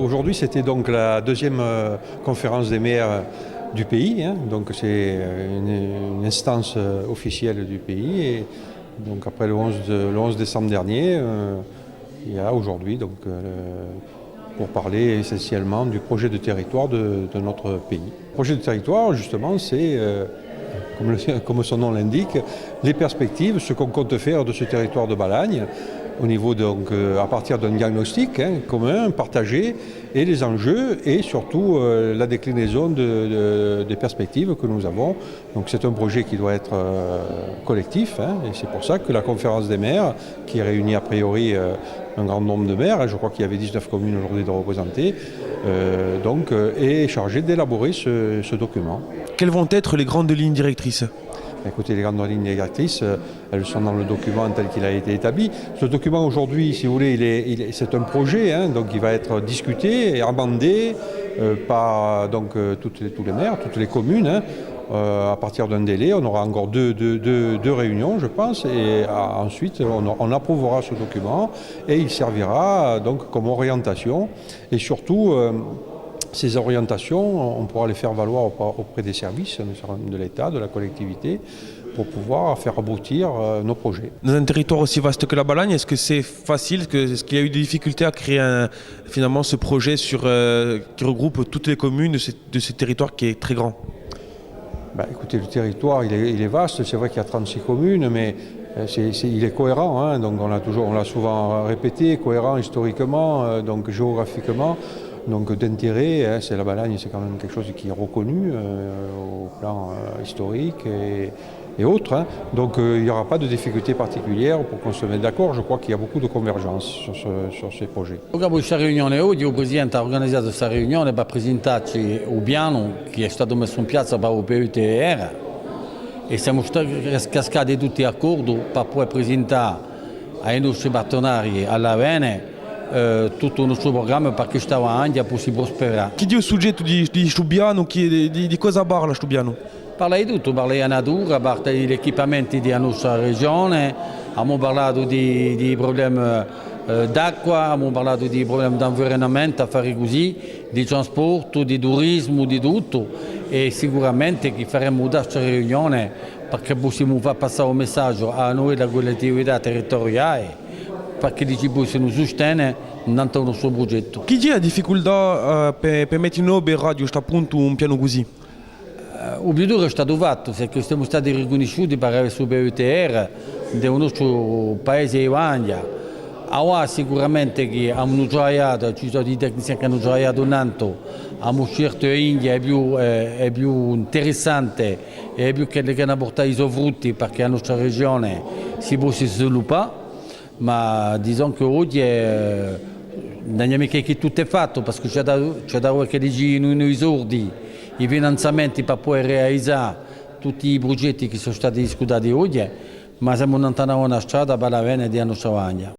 Aujourd'hui, c'était donc la deuxième conférence des maires du pays, hein, donc c'est une instance officielle du pays. Et donc après le 11 décembre dernier, il y a aujourd'hui pour parler essentiellement du projet de territoire de notre pays. Le projet de territoire, justement, c'est, comme son nom l'indique, les perspectives, ce qu'on compte faire de ce territoire de Balagne, au niveau à partir d'un diagnostic commun, partagé, et les enjeux et surtout la déclinaison des perspectives que nous avons. Donc c'est un projet qui doit être collectif, et c'est pour ça que la conférence des maires, qui réunit a priori un grand nombre de maires, je crois qu'il y avait 19 communes aujourd'hui de représenter, est chargée d'élaborer ce document. Quelles vont être les grandes lignes directrices ? Écoutez, les grandes lignes directrices, elles sont dans le document tel qu'il a été établi. Ce document aujourd'hui, si vous voulez, c'est un projet, donc il va être discuté et amendé par tous les maires, toutes les communes. À partir d'un délai, on aura encore deux réunions, je pense, et ensuite on approuvera ce document et il servira donc comme orientation et surtout. Ces orientations, on pourra les faire valoir auprès des services de l'État, de la collectivité, pour pouvoir faire aboutir nos projets. Dans un territoire aussi vaste que la Balagne, est-ce que c'est facile, est-ce qu'il y a eu des difficultés à créer finalement ce projet qui regroupe toutes les communes de ce territoire qui est très grand ? Écoutez, le territoire il est vaste, c'est vrai qu'il y a 36 communes, mais il est cohérent, donc on l'a souvent répété, cohérent historiquement, donc géographiquement. Donc d'intérêt, c'est la Balagne, c'est quand même quelque chose qui est reconnu au plan historique et autres. Donc il n'y aura pas de difficulté particulière pour qu'on se mette d'accord. Je crois qu'il y a beaucoup de convergence sur ces projets. Dopo questa riunione oggi, il Presidente ha organizzato questa riunione per presentarci un piano che è stato messo in piazza per il PUTR e siamo cascati tutti d'accordo per poi presentare ai nostri partenari all'Avene tutto il nostro programma perché stava anche si prosperare. Chi di un soggetto di Stubiano, di cosa parla Stubiano? Parla di tutto, parla di natura, parla degli equipamenti della nostra regione, abbiamo parlato di problemi d'acqua, abbiamo parlato di problemi di environamento, affari così, di trasporto, di turismo, di tutto e sicuramente che faremo questa riunione perché possiamo far passare un messaggio a noi da collettività territoriale perché ci possono sostenere nel nostro progetto. Chi ha difficoltà per mettere in opera a questo punto un piano così? L'obiettivo è stato fatto, perché siamo stati riconosciuti per il PUTR del nostro paese Ivania. Ora sicuramente che abbiamo lavorato, ci sono dei tecnici che hanno lavorato tanto, abbiamo scelto l'India è più interessante e più che hanno portato i suoi frutti perché la nostra regione si possa sviluppare. Ma diciamo che oggi non è mica che tutto è fatto perché c'è da qualche giorno i soldi, i finanziamenti per poi realizzare tutti i progetti che sono stati discutiti oggi, ma siamo andati a una strada per la Vene di nostra Vagna.